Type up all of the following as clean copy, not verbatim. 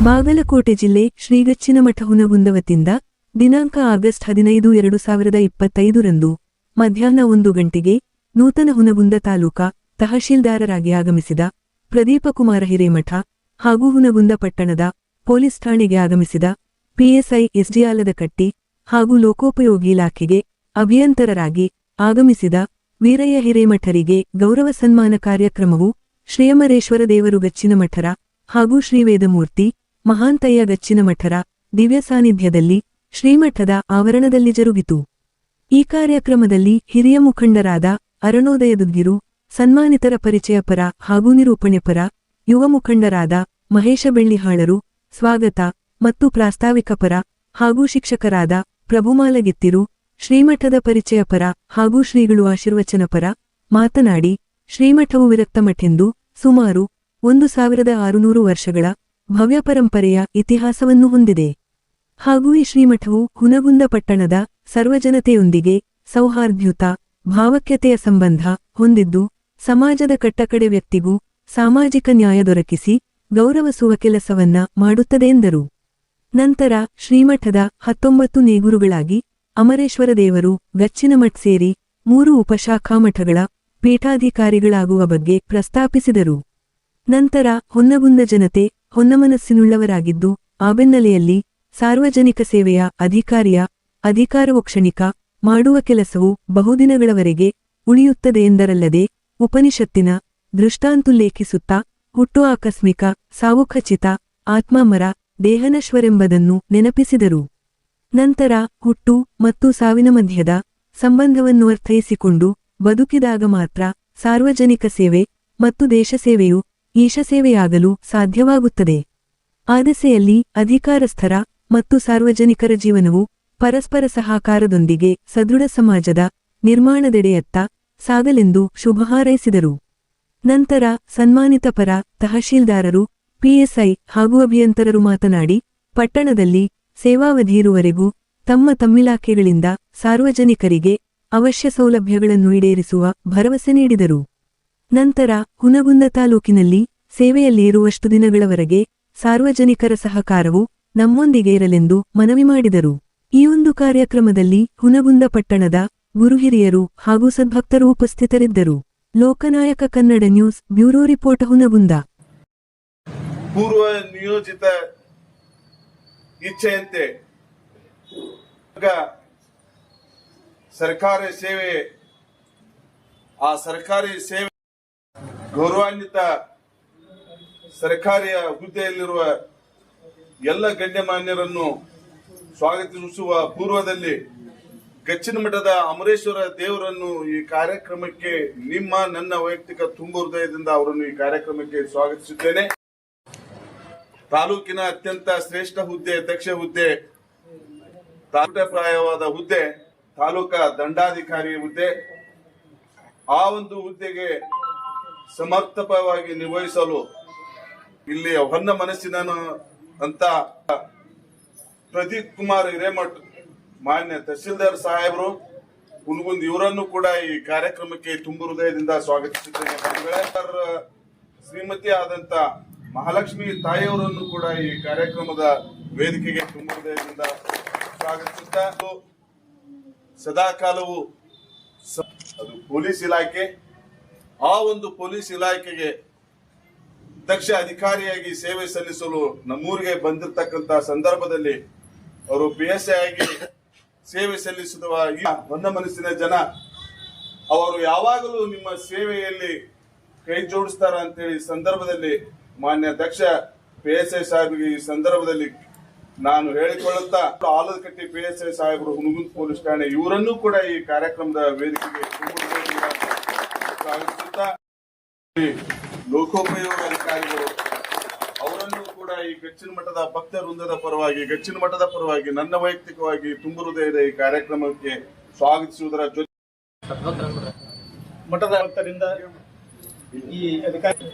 ಬಾಗಲಕೋಟೆ ಜಿಲ್ಲೆ ಶ್ರೀಗಚ್ಚಿನಮಠ ಹುನಗುಂದ ವತಿಯಿಂದ ದಿನಾಂಕ ಆಗಸ್ಟ್ 15, 2025 ರಂದು ಮಧ್ಯಾಹ್ನ 1 ಗಂಟೆಗೆ ನೂತನ ಹುನಗುಂದ ತಾಲೂಕಾ ತಹಶೀಲ್ದಾರರಾಗಿ ಆಗಮಿಸಿದ ಪ್ರದೀಪಕುಮಾರ ಹಿರೇಮಠ ಹಾಗೂ ಹುನಗುಂದ ಪಟ್ಟಣದ ಪೊಲೀಸ್ ಠಾಣೆಗೆ ಆಗಮಿಸಿದ ಪಿಎಸ್ಐ ಎಸ್ಡಿ ಆಲದಕಟ್ಟಿ ಹಾಗೂ ಲೋಕೋಪಯೋಗಿ ಇಲಾಖೆಗೆ ಅಭಿಯಂತರರಾಗಿ ಆಗಮಿಸಿದ ವೀರಯ್ಯ ಹಿರೇಮಠರಿಗೆ ಗೌರವ ಸನ್ಮಾನ ಕಾರ್ಯಕ್ರಮವು ಶ್ರೀಯಮರೇಶ್ವರ ದೇವರು ಗಚ್ಚಿನಮಠರ ಹಾಗೂ ಶ್ರೀವೇದಮೂರ್ತಿ ಮಹಾಂತಯ್ಯ ಗಚ್ಚಿನಮಠರ ದಿವ್ಯ ಸಾನ್ನಿಧ್ಯದಲ್ಲಿ ಶ್ರೀಮಠದ ಆವರಣದಲ್ಲಿ ಜರುಗಿತು. ಈ ಕಾರ್ಯಕ್ರಮದಲ್ಲಿ ಹಿರಿಯ ಮುಖಂಡರಾದ ಅರುಣೋದಯದುದ್ಗಿರು, ಸನ್ಮಾನಿತರ ಪರಿಚಯಪರ ಹಾಗೂ ನಿರೂಪಣೆಪರ, ಯುವ ಮುಖಂಡರಾದ ಮಹೇಶ ಬೆಳ್ಳಿಹಾಳರು, ಸ್ವಾಗತ ಮತ್ತು ಪ್ರಾಸ್ತಾವಿಕ ಪರ ಹಾಗೂ ಶಿಕ್ಷಕರಾದ ಪ್ರಭುಮಾಲಗಿತ್ತಿರು, ಶ್ರೀಮಠದ ಪರಿಚಯಪರ ಹಾಗೂ ಶ್ರೀಗಳು ಆಶೀರ್ವಚನಪರ ಮಾತನಾಡಿ, ಶ್ರೀಮಠವು ವಿರಕ್ತಮಠೆಂದು ಸುಮಾರು 1600 ವರ್ಷಗಳ ಭವ್ಯ ಪರಂಪರೆಯ ಇತಿಹಾಸವನ್ನು ಹೊಂದಿದೆ ಹಾಗೂ ಈ ಶ್ರೀಮಠವು ಹುನಗುಂದ ಪಟ್ಟಣದ ಸರ್ವಜನತೆಯೊಂದಿಗೆ ಸೌಹಾರ್ದ್ಯುತ ಭಾವೈಕ್ಯತೆಯ ಸಂಬಂಧ ಹೊಂದಿದ್ದು ಸಮಾಜದ ಕಟ್ಟಕಡೆ ವ್ಯಕ್ತಿಗೂ ಸಾಮಾಜಿಕ ನ್ಯಾಯ ದೊರಕಿಸಿ ಗೌರವಿಸುವ ಕೆಲಸವನ್ನ ಮಾಡುತ್ತದೆ ಎಂದರು. ನಂತರ ಶ್ರೀಮಠದ 19 ನೇಗುರುಗಳಾಗಿ ಅಮರೇಶ್ವರ ದೇವರು ಗಚ್ಚಿನಮಠ್ ಸೇರಿ 3 ಉಪಶಾಖಾ ಮಠಗಳ ಪೀಠಾಧಿಕಾರಿಗಳಾಗುವ ಬಗ್ಗೆ ಪ್ರಸ್ತಾಪಿಸಿದರು. ನಂತರ ಹೊನ್ನಗುಂದ ಜನತೆ ಹೊನ್ನಮನಸ್ಸಿನುಳ್ಳವರಾಗಿದ್ದು ಆ ಬೆನ್ನಲೆಯಲ್ಲಿ ಸಾರ್ವಜನಿಕ ಸೇವೆಯ ಅಧಿಕಾರವೋಕ್ಷಣಿಕ ಮಾಡುವ ಕೆಲಸವು ಬಹುದಿನಗಳವರೆಗೆ ಉಳಿಯುತ್ತದೆ ಎಂದರಲ್ಲದೆ ಉಪನಿಷತ್ತಿನ ದೃಷ್ಟಾಂತುಲ್ಲೇಖಿಸುತ್ತಾ ಹುಟ್ಟು ಆಕಸ್ಮಿಕ, ಸಾವು ಖಚಿತ, ಆತ್ಮಾಮರ, ದೇಹನಶ್ವರೆಂಬುದನ್ನು ನೆನಪಿಸಿದರು. ನಂತರ ಹುಟ್ಟು ಮತ್ತು ಸಾವಿನ ಮಧ್ಯದ ಸಂಬಂಧವನ್ನು ಅರ್ಥೈಸಿಕೊಂಡು ಬದುಕಿದಾಗ ಮಾತ್ರ ಸಾರ್ವಜನಿಕ ಸೇವೆ ಮತ್ತು ದೇಶ ಸೇವೆಯು ಈಶಸೇವೆಯಾಗಲು ಸಾಧ್ಯವಾಗುತ್ತದೆ. ಆ ದಿಸೆಯಲ್ಲಿ ಅಧಿಕಾರಸ್ಥರ ಮತ್ತು ಸಾರ್ವಜನಿಕರ ಜೀವನವು ಪರಸ್ಪರ ಸಹಕಾರದೊಂದಿಗೆ ಸದೃಢ ಸಮಾಜದ ನಿರ್ಮಾಣದೆಡೆಯತ್ತ ಸಾಗಲೆಂದು ಶುಭ ಹಾರೈಸಿದರು. ನಂತರ ಸನ್ಮಾನಿತ ಪರ ತಹಶೀಲ್ದಾರರು, ಪಿಎಸ್ಐ ಹಾಗೂ ಅಭಿಯಂತರರು ಮಾತನಾಡಿ, ಪಟ್ಟಣದಲ್ಲಿ ಸೇವಾವಧಿಯಿರುವರೆಗೂ ತಮ್ಮಿಲಾಖೆಗಳಿಂದ ಸಾರ್ವಜನಿಕರಿಗೆ ಅವಶ್ಯ ಸೌಲಭ್ಯಗಳನ್ನು ಈಡೇರಿಸುವ ಭರವಸೆ ನೀಡಿದರು. ನಂತರ ಹುನಗುಂದ ತಾಲೂಕಿನಲ್ಲಿ ಸೇವೆಯಲ್ಲಿ ಇರುವಷ್ಟು ದಿನಗಳವರೆಗೆ ಸಾರ್ವಜನಿಕರ ಸಹಕಾರವು ನಮ್ಮೊಂದಿಗೆ ಇರಲೆಂದು ಮನವಿ ಮಾಡಿದರು. ಈ ಒಂದು ಕಾರ್ಯಕ್ರಮದಲ್ಲಿ ಹುನಗುಂದ ಪಟ್ಟಣದ ಗುರುಹಿರಿಯರು ಹಾಗೂ ಸದ್ಭಕ್ತರು ಉಪಸ್ಥಿತರಿದ್ದರು. Loknayak Kannada news bureau report Hungund. ಪೂರ್ವ ನಿಯೋಜಿತ ಇಚ್ಛೆಯಂತೆ ಸರ್ಕಾರಿ ಸೇವೆ ಗೌರವಾನ್ವಿತ ಸರ್ಕಾರಿ ಹುದ್ದೆಯಲ್ಲಿರುವ ಎಲ್ಲ ಗಣ್ಯಮಾನ್ಯರನ್ನು ಸ್ವಾಗತಿಸುವ ಪೂರ್ವದಲ್ಲಿ ಗಚ್ಚಿನಮಠದ ಅಮರೇಶ್ವರ ದೇವರನ್ನು ಈ ಕಾರ್ಯಕ್ರಮಕ್ಕೆ ನನ್ನ ವೈಯಕ್ತಿಕ ತುಂಬ ಹೃದಯದಿಂದ ಅವರನ್ನು ಈ ಕಾರ್ಯಕ್ರಮಕ್ಕೆ ಸ್ವಾಗತಿಸುತ್ತೇನೆ. ತಾಲೂಕಿನ ಅತ್ಯಂತ ಶ್ರೇಷ್ಠ ಹುದ್ದೆ, ದಕ್ಷ ಹುದ್ದೆ, ತಾಲೂಕಪ್ರಾಯವಾದ ಹುದ್ದೆ, ತಾಲೂಕಾ ದಂಡಾಧಿಕಾರಿ ಹುದ್ದೆ. ಆ ಒಂದು ಹುದ್ದೆಗೆ ಸಮರ್ಪಕವಾಗಿ ನಿರ್ವಹಿಸಲು ಇಲ್ಲಿ ಹೊನ್ನ ಮನಸ್ಸಿನ ಅಂತ ಪ್ರದೀಪ್ ಕುಮಾರ್ ಹಿರೇಮಠ್ ಮಾನ್ಯ ತಹಶೀಲ್ದಾರ್ ಸಾಹೇಬರು ಹುನಗುಂದ ಇವರನ್ನು ಕೂಡ ಈ ಕಾರ್ಯಕ್ರಮಕ್ಕೆ ತುಂಬ ಹೃದಯದಿಂದ ಸ್ವಾಗತಿಸುತ್ತೇನೆ. ಶ್ರೀಮತಿ ಆದಂತ ಮಹಾಲಕ್ಷ್ಮಿ ತಾಯಿಯವರನ್ನು ಕೂಡ ಈ ಕಾರ್ಯಕ್ರಮದ ವೇದಿಕೆಗೆ ತುಂಬ ಹೃದಯದಿಂದ ಸ್ವಾಗತಿಸುತ್ತಾ, ಸದಾಕಾಲವು ಅದು ಪೊಲೀಸ್ ಇಲಾಖೆ, ಆ ಒಂದು ಪೊಲೀಸ್ ಇಲಾಖೆಗೆ ದಕ್ಷ ಅಧಿಕಾರಿಯಾಗಿ ಸೇವೆ ಸಲ್ಲಿಸಲು ನಮ್ಮೂರಿಗೆ ಬಂದಿರತಕ್ಕಂತ ಸಂದರ್ಭದಲ್ಲಿ ಅವರು ಪಿಎಸ್ಐ ಆಗಿ ಸೇವೆ ಸಲ್ಲಿಸುವ ಹೊನ್ನ ಮನಸ್ಸಿನ ಜನ ಅವರು ಯಾವಾಗಲೂ ನಿಮ್ಮ ಸೇವೆಯಲ್ಲಿ ಕೈ ಜೋಡಿಸ್ತಾರ ಅಂತೇಳಿ ಸಂದರ್ಭದಲ್ಲಿ ಮಾನ್ಯ ದಕ್ಷ ಪಿಎಸ್ಐ ಸಾಹೇಬ್ರಿಗೆ ಈ ಸಂದರ್ಭದಲ್ಲಿ ನಾನು ಹೇಳಿಕೊಳ್ಳುತ್ತಾ, ಆಲದಕಟ್ಟಿ ಪಿಎಸ್ಐ ಸಾಹೇಬರು ಹುನಗುಂದ ಪೊಲೀಸ್ ಠಾಣೆ ಇವರನ್ನು ಕೂಡ ಈ ಕಾರ್ಯಕ್ರಮದ ವೇದಿಕೆಗೆ ಸ್ವಾಗತಿಸುತ್ತಾ, ಲೋಕೋಪಯೋಗ ಅಧಿಕಾರಿಗಳು ಅವರನ್ನು ಕೂಡ ಈ ಗಚ್ಚಿನಮಠದ ಭಕ್ತ ವೃಂದದ ಪರವಾಗಿ, ಗಚ್ಚಿನಮಠದ ಪರವಾಗಿ ನನ್ನ ವೈಯಕ್ತಿಕವಾಗಿ ತುಂಬ ಹೃದಯದ ಈ ಕಾರ್ಯಕ್ರಮಕ್ಕೆ ಸ್ವಾಗತಿಸುವುದರ ಜೊತೆ ಮಠದ ಭಕ್ತರಿಂದ ಈ ಅಧಿಕಾರಿ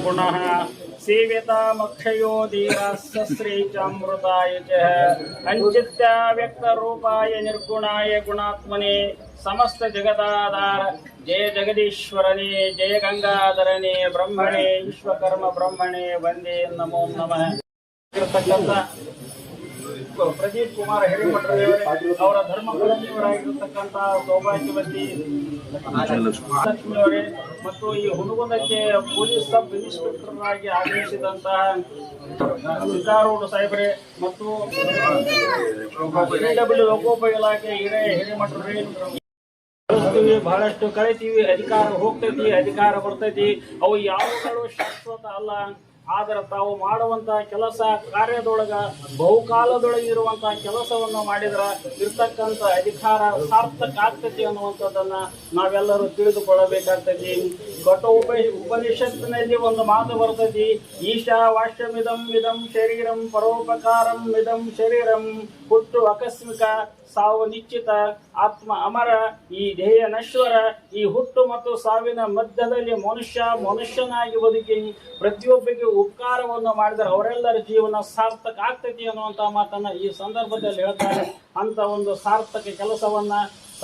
गुणः सेव्यतामक्षयो धीरस्य श्रीचामृताय च अंचित्या व्यक्तरूपाय निर्गुणाय गुणात्मने समस्त जगदाधार जय जगदीश्वरने जय गंगाधरने ब्रह्मणे विश्वकर्म ब्रह्मणे वंदे नमो नमः ಪ್ರದೀಪ್ ಕುಮಾರ್ ಹಿರೇಮಠರವರೇ ಅವರ ಧರ್ಮಪತ್ನಿಯವರಾಗಿರತಕ್ಕಂತಹ ಸೌಭಾಗ್ಯವತಿ ಲಕ್ಷ್ಮಿಯವರೇ ಮತ್ತು ಈ ಹುಡುಗನಕ್ಕೆ ಪೊಲೀಸ್ ಸಬ್ ಇನ್ಸ್ಪೆಕ್ಟರ್ ಆಗಿ ಆಗಮಿಸಿದಂತಹ ಸಿದ್ದಾರೂಢ ಸಾಹೇಬ್ರೆ ಮತ್ತು ಲೋಕೋಪ ಇಲಾಖೆ ಹಿರೇಮಠರೇ ಬಹಳಷ್ಟು ಕಳಿತೀವಿ, ಅಧಿಕಾರ ಹೋಗ್ತೈತಿ, ಅಧಿಕಾರ ಬರ್ತೈತಿ. ಅವು ಯಾವುಗಳು ಶಾಶ್ವತ ಅಲ್ಲ. ಆದರೆ ತಾವು ಮಾಡುವಂತಹ ಕೆಲಸ ಕಾರ್ಯದೊಳಗ ಬಹುಕಾಲದೊಳಗೆ ಇರುವಂತಹ ಕೆಲಸವನ್ನು ಮಾಡಿದ್ರ ಇರ್ತಕ್ಕಂಥ ಅಧಿಕಾರ ಸಾರ್ಥಕ ಆಗ್ತೈತಿ ಅನ್ನುವಂಥದ್ದನ್ನ ನಾವೆಲ್ಲರೂ ತಿಳಿದುಕೊಳ್ಳಬೇಕಾಗ್ತೈತಿ. ಉಪನಿಷತ್ತಿನಲ್ಲಿ ಒಂದು ಮಾತು ಬರ್ತೈತಿ, ಈಶಾ ವಾಶ್ಯಮಿದಂ ಇದಂ ಶರೀರಂ ಪರೋಪಕಾರಂ ಇದಂ ಶರೀರಂ. ಹುಟ್ಟು ಆಕಸ್ಮಿಕ, ಸಾವು ನಿಶ್ಚಿತ, ಆತ್ಮ ಅಮರ, ಈ ದೇಹ ನಶ್ವರ. ಈ ಹುಟ್ಟು ಮತ್ತು ಸಾವಿನ ಮಧ್ಯದಲ್ಲಿ ಮನುಷ್ಯನಾಗಿ ಬದುಕಿ ಪ್ರತಿಯೊಬ್ಬರಿಗೆ ಉಪಕಾರವನ್ನು ಮಾಡಿದರೆ ಅವರೆಲ್ಲರ ಜೀವನ ಸಾರ್ಥಕ ಆಗ್ತೈತಿ ಅನ್ನುವಂತಹ ಮಾತನ್ನ ಈ ಸಂದರ್ಭದಲ್ಲಿ ಹೇಳ್ತಾರೆ. ಅಂತ ಒಂದು ಸಾರ್ಥಕ ಕೆಲಸವನ್ನ,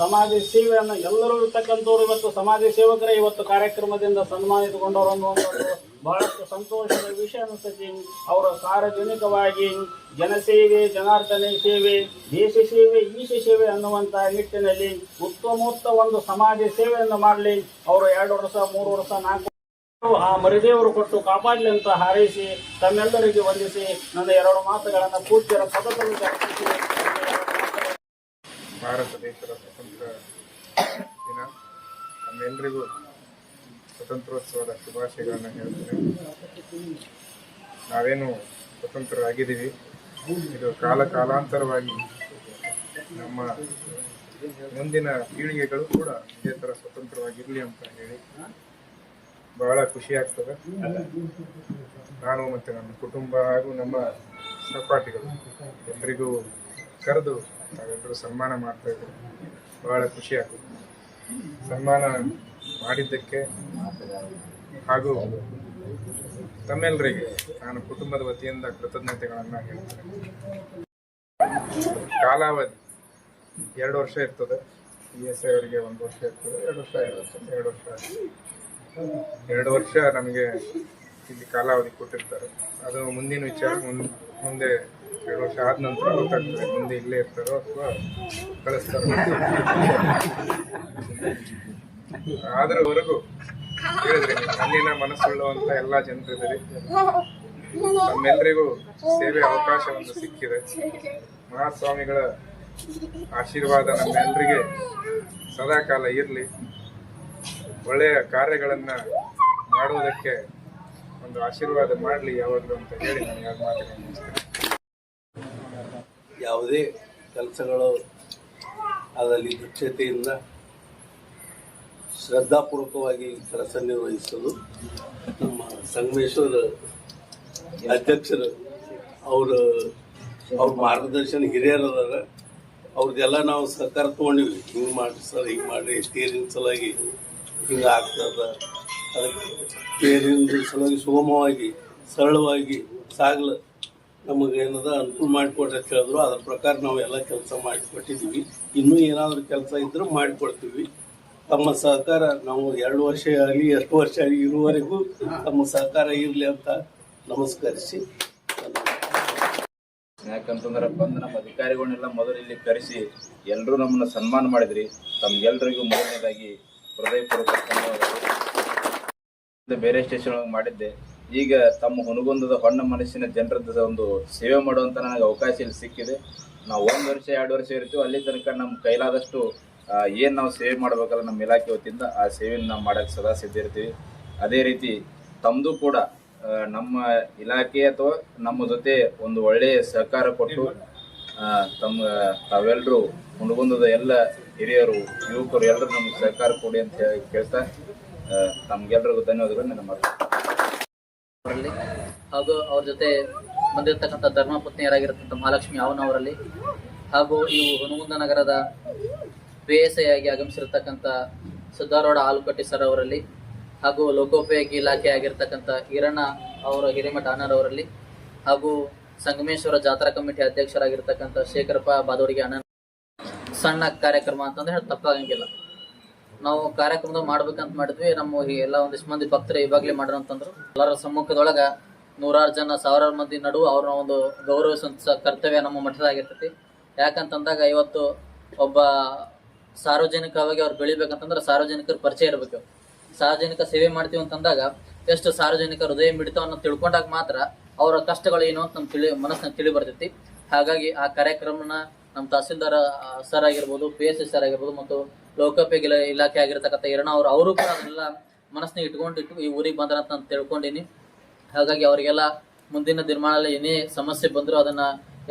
ಸಮಾಜ ಸೇವೆಯನ್ನ ಎಲ್ಲರೂ ಇರ್ತಕ್ಕಂಥವ್ರು ಇವತ್ತು ಸಮಾಜ ಸೇವಕರೇ ಇವತ್ತು ಕಾರ್ಯಕ್ರಮದಿಂದ ಸನ್ಮಾನಿತಗೊಂಡವರು ಅನ್ನುವಂಥದ್ದು ಬಹಳಷ್ಟು ಸಂತೋಷದ ವಿಷಯ ಅನಿಸ್ತೈತಿ. ಅವರು ಸಾರ್ವಜನಿಕವಾಗಿ ಜನಸೇವೆ, ಜನಾರ್ದನ ಸೇವೆ, ದೇಶ ಸೇವೆ, ಈಶ ಸೇವೆ ಅನ್ನುವಂಥ ನಿಟ್ಟಿನಲ್ಲಿ ಉತ್ತಮೋತ್ತ ಒಂದು ಸಮಾಜ ಸೇವೆಯನ್ನು ಮಾಡಲಿ. ಅವರು 2 ವರ್ಷ 3 ವರ್ಷ 4 ಆ ಮರಿದೇವರು ಕೊಟ್ಟು ಕಾಪಾಡಲಿ ಅಂತ ಹಾರೈಸಿ ತಮ್ಮೆಲ್ಲರಿಗೆ ವಂದಿಸಿ ನನ್ನ 2 ಮಾತುಗಳನ್ನು ಪೂಜ್ಯರ ಪದದಲ್ಲಿ ಅರ್ಪಿಸಿ. ಭಾರತ ದೇಶದ ಸ್ವತಂತ್ರ ದಿನ ನಮ್ಮೆಲ್ಲರಿಗೂ ಸ್ವತಂತ್ರೋತ್ಸವದ ಶುಭಾಶಯಗಳನ್ನು ಹೇಳ್ತೇನೆ. ನಾವೇನು ಸ್ವತಂತ್ರರಾಗಿದ್ದೀವಿ, ಇದು ಕಾಲಾಂತರವಾಗಿ ನಮ್ಮ ಮುಂದಿನ ಪೀಳಿಗೆಗಳು ಕೂಡ ಇದೇ ಥರ ಸ್ವತಂತ್ರವಾಗಿರಲಿ ಅಂತ ಹೇಳಿ ಬಹಳ ಖುಷಿ ಆಗ್ತದೆ. ನಾನು ಮತ್ತು ನನ್ನ ಕುಟುಂಬ ಹಾಗೂ ನಮ್ಮ ಸಹಪಾಠಿಗಳು ಎಲ್ಲರಿಗೂ ಕರೆದು ನಾವೆಲ್ಲರೂ ಸನ್ಮಾನ ಮಾಡ್ತಾ ಇದ್ದೀವಿ. ಬಹಳ ಖುಷಿ ಆಗ್ತದೆ. ಸನ್ಮಾನ ಮಾಡಿದ್ದಕ್ಕೆ ಹಾಗೂ ತಮ್ಮೆಲ್ಲರಿಗೆ ನಾನು ಕುಟುಂಬದ ವತಿಯಿಂದ ಕೃತಜ್ಞತೆಗಳನ್ನು ಹೇಳ್ತೇನೆ. ಕಾಲಾವಧಿ 2 ವರ್ಷ ಇರ್ತದೆ. ESI ಅವರಿಗೆ 1 ವರ್ಷ ಇರ್ತದೆ, 2 ವರ್ಷ ನಮಗೆ ಇಲ್ಲಿ ಕಾಲಾವಧಿ ಕೊಟ್ಟಿರ್ತಾರೆ. ಅದು ಮುಂದಿನ ವಿಚಾರ ಮುಂದೆ 2 ವರ್ಷ ಆದ ನಂತರ ಗೊತ್ತಾಗ್ತದೆ, ಮುಂದೆ ಇಲ್ಲೇ ಇರ್ತಾರೋ ಅಥವಾ ಕಳಿಸ್ತಾರೋ. ಆದ್ರವರೆಗೂ ಹೇಳಿದ್ರಿ, ಅಲ್ಲಿನ ಮನಸ್ಸುಳ್ಳುವಂತ ಎಲ್ಲಾ ಜನರಿದ್ದಾರೆ. ನಮ್ಮೆಲ್ಲರಿಗೂ ಸೇವೆ ಅವಕಾಶ ಒಂದು ಸಿಕ್ಕಿದೆ. ಮಹಾಸ್ವಾಮಿಗಳ ಆಶೀರ್ವಾದ ನಮ್ಮೆಲ್ಲರಿಗೆ ಸದಾಕಾಲ ಇರಲಿ. ಒಳ್ಳೆಯ ಕಾರ್ಯಗಳನ್ನ ಮಾಡುವುದಕ್ಕೆ ಒಂದು ಆಶೀರ್ವಾದ ಮಾಡಲಿ ಯಾವಾಗಲೂ ಅಂತ ಹೇಳಿ ನಾನು 2 ಮಾತುಗಳನ್ನು ಮುಗಿಸ್ತೇನೆ. ಯಾವುದೇ ಕೆಲಸಗಳು ಅದರಲ್ಲಿ ದಕ್ಷತೆಯಿಂದ ಶ್ರದ್ಧಾಪೂರ್ವಕವಾಗಿ ಕೆಲಸ ನಿರ್ವಹಿಸಲು ನಮ್ಮ ಸಂಗಮೇಶ್ವರ ಅಧ್ಯಕ್ಷರು ಅವ್ರ ಮಾರ್ಗದರ್ಶನ ಹಿರಿಯರದಾರ. ಅವ್ರದ್ದೆಲ್ಲ ನಾವು ಸಹಕಾರ ತೊಗೊಂಡಿವಿ. ಹಿಂಗೆ ಮಾಡಿ ಸರ್, ಹಿಂಗೆ ಮಾಡಿರಿ, ತೇರಿನ ಸಲುವಾಗಿ ಹಿಂಗೆ ಆಗ್ತದ, ಅದಕ್ಕೆ ತೇರಿನ ಸಲುವಾಗಿ ಸುಗಮವಾಗಿ ಸರಳವಾಗಿ ಸಾಗಲ ನಮಗೆ ಏನದ ಅನುಕೂಲ ಮಾಡಿಕೊಡ್ರಿ ಅಂತ ಹೇಳಿದ್ರು. ಅದ್ರ ಪ್ರಕಾರ ನಾವು ಎಲ್ಲ ಕೆಲಸ ಮಾಡಿಕೊಟ್ಟಿದ್ದೀವಿ. ಇನ್ನೂ ಏನಾದರೂ ಕೆಲಸ ಇದ್ರೂ ಮಾಡಿಕೊಡ್ತೀವಿ. ತಮ್ಮ ಸಹಕಾರ ನಾವು 2 ವರ್ಷ ಆಗಲಿ ಎಷ್ಟು ವರ್ಷ ಆಗಲಿ ಇರುವವರೆಗೂ ತಮ್ಮ ಸಹಕಾರ ಇರಲಿ ಅಂತ ನಮಸ್ಕರಿಸಿ. ಯಾಕಂತಂದ್ರೆ ಬಂದು ನಮ್ಮ ಅಧಿಕಾರಿಗಳನ್ನೆಲ್ಲ ಮೊದಲು ಇಲ್ಲಿ ಕರೆಸಿ ಎಲ್ಲರೂ ನಮ್ಮನ್ನು ಸನ್ಮಾನ ಮಾಡಿದ್ರಿ. ತಮ್ಗೆಲ್ರಿಗೂ ಮೊದಲನೇದಾಗಿ ಹೃದಯಪೂರ್ವಕ ಬೇರೆ ಸ್ಟೇಷನ್ ಮಾಡಿದ್ದೆ. ಈಗ ತಮ್ಮ ಹುನಗುಂದದ ಹೊಣ್ಣ ಮನಸ್ಸಿನ ಜನರದ ಒಂದು ಸೇವೆ ಮಾಡುವಂತ ನನಗೆ ಅವಕಾಶ ಇಲ್ಲಿ ಸಿಕ್ಕಿದೆ. ನಾವು 1 ವರ್ಷ 2 ವರ್ಷ ಇರ್ತೀವಿ, ಅಲ್ಲಿ ತನಕ ನಮ್ಮ ಕೈಲಾದಷ್ಟು ಏನು ನಾವು ಸೇವೆ ಮಾಡಬೇಕಲ್ಲ ನಮ್ಮ ಇಲಾಖೆ ವತಿಯಿಂದ ಆ ಸೇವೆಯನ್ನು ನಾವು ಮಾಡೋಕ್ಕೆ ಸದಾ ಸಿದ್ಧ ಇರ್ತೀವಿ. ಅದೇ ರೀತಿ ತಮ್ಮದು ಕೂಡ ನಮ್ಮ ಇಲಾಖೆ ಅಥವಾ ನಮ್ಮ ಜೊತೆ ಒಂದು ಒಳ್ಳೆಯ ಸಹಕಾರ ಕೊಟ್ಟು ತಾವೆಲ್ಲರೂ ಹುಣಗುಂದದ ಎಲ್ಲ ಹಿರಿಯರು ಯುವಕರು ಎಲ್ಲರೂ ನಮ್ಗೆ ಸಹಕಾರ ಕೊಡಿ ಅಂತ ಹೇಳಿ ಕೇಳ್ತಾ ತಮ್ಗೆಲ್ರಿಗೂ ಧನ್ಯವಾದಗಳು ನನ್ನ ಮಾತು. ಹಾಗೂ ಅವ್ರ ಜೊತೆ ಬಂದಿರತಕ್ಕಂಥ ಧರ್ಮಪತ್ನಿಯರಾಗಿರತಕ್ಕಂಥ ಮಹಾಲಕ್ಷ್ಮಿ ಅವನವರಲ್ಲಿ ಹಾಗೂ ಈ ಹುನಗುಂದ ನಗರದ PSI ಆಗಿ ಆಗಮಿಸಿರತಕ್ಕಂಥ ಸಿದ್ದಾರೂಢ ಆಲೂಕಟ್ಟಿ ಸರ್ ಅವರಲ್ಲಿ ಹಾಗೂ ಲೋಕೋಪಯೋಗಿ ಇಲಾಖೆ ಆಗಿರ್ತಕ್ಕಂಥ ಈರಣ್ಣ ಅವರ ಹಿರೇಮಠ ಅಣ್ಣರವರಲ್ಲಿ ಹಾಗೂ ಸಂಗಮೇಶ್ವರ ಜಾತ್ರಾ ಕಮಿಟಿ ಅಧ್ಯಕ್ಷರಾಗಿರ್ತಕ್ಕಂಥ ಶೇಖರಪ್ಪ ಬಾದೋಡಿಗೆ ಅಣ್ಣ. ಸಣ್ಣ ಕಾರ್ಯಕ್ರಮ ಅಂತಂದ್ರೆ ತಪ್ಪಾಗಂಗಿಲ್ಲ. ನಾವು ಕಾರ್ಯಕ್ರಮದ ಮಾಡ್ಬೇಕಂತ ಮಾಡಿದ್ವಿ. ನಮ್ಮ ಎಲ್ಲ ಒಂದಿಷ್ಟು ಮಂದಿ ಭಕ್ತರು ಇವಾಗಲೇ ಮಾಡೋಣ ಅಂತಂದ್ರು. ಎಲ್ಲರ ಸಮ್ಮುಖದೊಳಗ ನೂರಾರು ಜನ ಸಾವಿರಾರು ಮಂದಿ ನಡುವೆ ಅವ್ರನ್ನ ಒಂದು ಗೌರವಿಸುವಂತ ಕರ್ತವ್ಯ ನಮ್ಮ ಮಠದಾಗಿರ್ತೈತಿ. ಯಾಕಂತಂದಾಗ ಇವತ್ತು ಒಬ್ಬ ಸಾರ್ವಜನಿಕವಾಗಿ ಅವ್ರು ಬೆಳಿಬೇಕಂತಂದ್ರೆ ಸಾರ್ವಜನಿಕರ ಪರಿಚಯ ಇರಬೇಕು. ಸಾರ್ವಜನಿಕ ಸೇವೆ ಮಾಡ್ತೀವಿ ಅಂತಂದಾಗ ಎಷ್ಟು ಸಾರ್ವಜನಿಕ ಹೃದಯ ಮಿಡಿತವನ್ನು ತಿಳ್ಕೊಂಡಾಗ ಮಾತ್ರ ಅವರ ಕಷ್ಟಗಳು ಏನು ಅಂತ ನಮ್ಮ ಮನಸ್ಸಿನ ತಿಳಿ ಬರ್ತೈತಿ. ಹಾಗಾಗಿ ಆ ಕಾರ್ಯಕ್ರಮನ ನಮ್ಮ ತಹಸೀಲ್ದಾರ್ ಸರ್ ಆಗಿರ್ಬೋದು, PSI ಸರ್ ಆಗಿರ್ಬೋದು ಮತ್ತು ಲೋಕೋಪಯೋಗಿ ಇಲಾಖೆ ಆಗಿರ್ತಕ್ಕಂಥ ಈರಣ್ಣ ಅವರು ಕೂಡ ಅದನ್ನೆಲ್ಲ ಮನಸ್ಸಿನ ಇಟ್ಕೊಂಡಿಟ್ಟು ಈ ಊರಿಗೆ ಬಂದ್ರ ಅಂತ ತಿಳ್ಕೊಂಡಿನಿ. ಹಾಗಾಗಿ ಅವರಿಗೆಲ್ಲ ಮುಂದಿನ ದಿನಮಾನದಲ್ಲಿ ಏನೇ ಸಮಸ್ಯೆ ಬಂದರೂ ಅದನ್ನ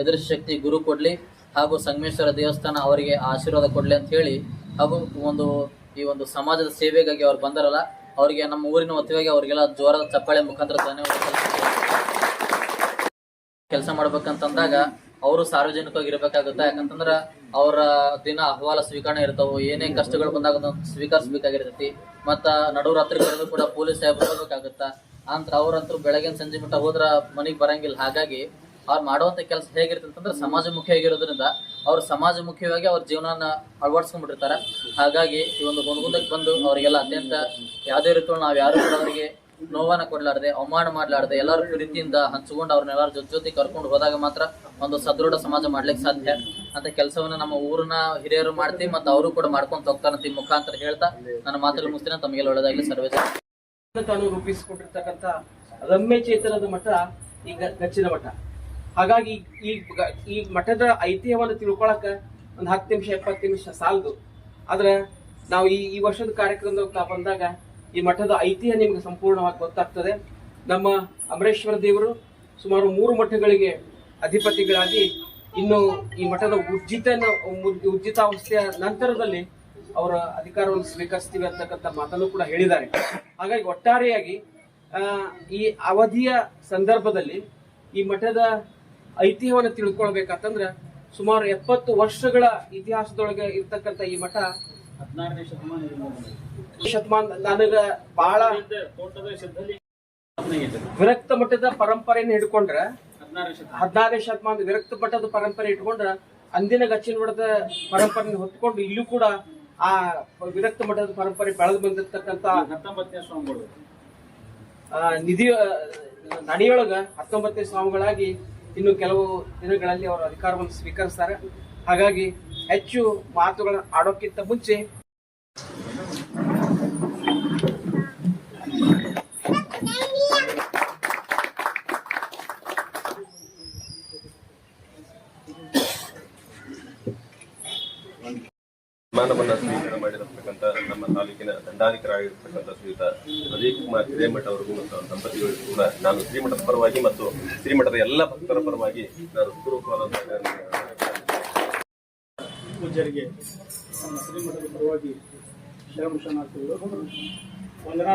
ಎದುರಿಸ ಶಕ್ತಿ ಗುರು ಕೊಡ್ಲಿ ಹಾಗೂ ಸಂಗಮೇಶ್ವರ ದೇವಸ್ಥಾನ ಅವರಿಗೆ ಆಶೀರ್ವಾದ ಕೊಡ್ಲಿ ಅಂತ ಹೇಳಿ ಹಾಗೂ ಈ ಒಂದು ಸಮಾಜದ ಸೇವೆಗಾಗಿ ಅವ್ರು ಬಂದಾರಲ್ಲ ಅವರಿಗೆ ನಮ್ಮ ಊರಿನ ವತಿಯಾಗಿ ಅವರಿಗೆಲ್ಲ ಜೋರದ ಚಪ್ಪಾಳೆ ಮುಖಾಂತರ ಧನ್ಯವಾದ. ಕೆಲಸ ಮಾಡ್ಬೇಕಂತಂದಾಗ ಅವರು ಸಾರ್ವಜನಿಕವಾಗಿ ಇರ್ಬೇಕಾಗುತ್ತೆ. ಯಾಕಂತಂದ್ರ ಅವರ ದಿನ ಅಹವಾಲ ಸ್ವೀಕರಣೆ ಇರ್ತಾವ. ಏನೇ ಕಷ್ಟಗಳು ಬಂದಾಗ ಸ್ವೀಕರಿಸಬೇಕಾಗಿರ್ತೈತಿ. ಮತ್ತ ನಡುರಾತ್ರಿ ಕರೆದು ಕೂಡ ಪೊಲೀಸ್ ಸಾಹೇಬರು ಬರ್ಬೇಕಾಗುತ್ತ. ಅವ್ರಂತೂ ಬೆಳಗಿನ ಸಂಜೆ ಮಟ್ಟ ಹೋದ್ರ ಮನೆಗೆ ಬರಂಗಿಲ್ಲ. ಹಾಗಾಗಿ ಅವ್ರು ಮಾಡುವಂತ ಕೆಲಸ ಹೇಗಿರ್ತಂದ್ರೆ ಸಮಾಜಮುಖಿಯಾಗಿರೋದ್ರಿಂದ ಅವ್ರು ಸಮಾಜಮುಖಿಯಾಗಿ ಅವ್ರ ಜೀವನನ ಅಳವಡಿಸ್ಕೊಂಡ್ಬಿಟ್ಟಿರ್ತಾರೆ. ಹಾಗಾಗಿ ಈ ಒಂದು ಹುನಗುಂದಕ್ಕೆ ಬಂದು ಅವರಿಗೆಲ್ಲ ಅತ್ಯಂತ ಯಾವುದೇ ರೀತಿ ನಾವು ಯಾರು ಕೂಡ ಅವರಿಗೆ ನೋವನ್ನ ಕೊಡ್ಲಾರ್ದೆ ಅವಮಾನ ಮಾಡ್ಲಾರ್ದೆ ಎಲ್ಲರೂ ಪ್ರೀತಿಯಿಂದ ಹಂಚ್ಕೊಂಡು ಅವ್ರನ್ನೆಲ್ಲರೂ ಜೊತೆ ಕರ್ಕೊಂಡು ಹೋದಾಗ ಮಾತ್ರ ಒಂದು ಸದೃಢ ಸಮಾಜ ಮಾಡ್ಲಿಕ್ಕೆ ಸಾಧ್ಯ ಅಂತ ಕೆಲಸವನ್ನ ನಮ್ಮ ಊರಿನ ಹಿರಿಯರು ಮಾಡ್ತೀವಿ ಮತ್ತು ಅವರು ಕೂಡ ಮಾಡ್ಕೊಂತ ಹೋಗ್ತಾರಂತ ಈ ಮುಖಾಂತರ ಹೇಳ್ತಾ ನನ್ನ ಮಾತುಗಳು ಮುಗಿಸ್ತೀನಿ. ತಮಗೆಲ್ಲ ಒಳ್ಳೆದಾಗಲಿ. ಸರ್ವೇ ತಾನು ರೂಪಿಸಿಕೊಂಡಿರ್ತಕ್ಕಂಥ ರಮ್ಯ ಚೇತನದ ಮಠ ಈಗ ಗಚ್ಚಿನ ಮಠ. ಹಾಗಾಗಿ ಈ ಮಠದ ಐತಿಹ್ಯವನ್ನು ತಿಳ್ಕೊಳಕ ಒಂದು 10 ನಿಮಿಷ 20 ನಿಮಿಷ ಸಾಲದು. ಆದ್ರೆ ನಾವು ಈ ವರ್ಷದ ಕಾರ್ಯಕ್ರಮದ ಬಂದಾಗ ಈ ಮಠದ ಐತಿಹ್ಯ ನಿಮ್ಗೆ ಸಂಪೂರ್ಣವಾಗಿ ಗೊತ್ತಾಗ್ತದೆ. ನಮ್ಮ ಅಮರೇಶ್ವರ ದೇವರು ಸುಮಾರು 3 ಮಠಗಳಿಗೆ ಅಧಿಪತಿಗಳಾಗಿ ಇನ್ನು ಈ ಮಠದ ಉರ್ಜಿತಾವಸ್ಥೆಯ ನಂತರದಲ್ಲಿ ಅವರ ಅಧಿಕಾರವನ್ನು ಸ್ವೀಕರಿಸ್ತೀವಿ ಅಂತಕ್ಕಂಥ ಮಾತನ್ನು ಕೂಡ ಹೇಳಿದ್ದಾರೆ. ಹಾಗಾಗಿ ಒಟ್ಟಾರೆಯಾಗಿ ಈ ಅವಧಿಯ ಸಂದರ್ಭದಲ್ಲಿ ಈ ಮಠದ ಐತಿಹ್ಯವನ್ನು ತಿಳ್ಕೊಳ್ಬೇಕಂತಂದ್ರೆ ಸುಮಾರು 70 ವರ್ಷಗಳ ಇತಿಹಾಸದೊಳಗೆ ಇರ್ತಕ್ಕಂಥ ಈ ಮಠ 16ನೇ ಶತಮಾನ ನನಗ ಬಹಳ ವಿರಕ್ತ ಮಠದ ಪರಂಪರೆಯನ್ನು ಹಿಡ್ಕೊಂಡ್ರ 16ನೇ ಶತಮಾನದ ವಿರಕ್ತ ಮಠದ ಪರಂಪರೆ ಇಟ್ಕೊಂಡ್ರ ಅಂದಿನ ಗಚ್ಚಿನ ಮಠದ ಪರಂಪರೆ ಹೊತ್ಕೊಂಡು ಇಲ್ಲೂ ಕೂಡ ಆ ವಿರಕ್ತ ಮಠದ ಪರಂಪರೆ ಬೆಳೆದು ಬಂದಿರತಕ್ಕಂತ 19ನೇ ಸ್ವಾಮಿಗಳು ನಿಧಿ ನಡಿಯೊಳಗ 19ನೇ ಸ್ವಾಮಿಗಳಾಗಿ ಇನ್ನು ಕೆಲವು ದಿನಗಳಲ್ಲಿ ಅವರು ಅಧಿಕಾರವನ್ನು ಸ್ವೀಕರಿಸ್ತಾರೆ. ಹಾಗಾಗಿ ಹೆಚ್ಚು ಮಾತುಗಳ ಆಡೋಕ್ಕಿಂತ ಮುಂಚೆ ಸನ್ಮಾನವನ್ನ ಸ್ವೀಕಾರ ಮಾಡಿರತಕ್ಕಂಥ ನಮ್ಮ ತಾಲೂಕಿನ ದಂಡಾಧಿಕಾರಿಯಾಗಿರ್ತಕ್ಕಂಥ ಶ್ರೀಯುತ ಪ್ರದೀಪ್ ಕುಮಾರ್ ಹಿರೇಮಠ ಅವರಿಗೂ ಮತ್ತು ದಂಪತಿಗಳಿಗೂ ಕೂಡ ನಾನು ಶ್ರೀಮಠದ ಪರವಾಗಿ ಮತ್ತು ಶ್ರೀಮಠದ ಎಲ್ಲ ಭಕ್ತರ ಪರವಾಗಿ ನಾನು ಪೂರ್ವಕವಾದ ಪೂಜ್ಯರಿಗೆ ನಮ್ಮ ಶ್ರೀಮಠದ ಪರವಾಗಿ ಶರಣಾರ್ಥಿಗಳು ವಂದನಾ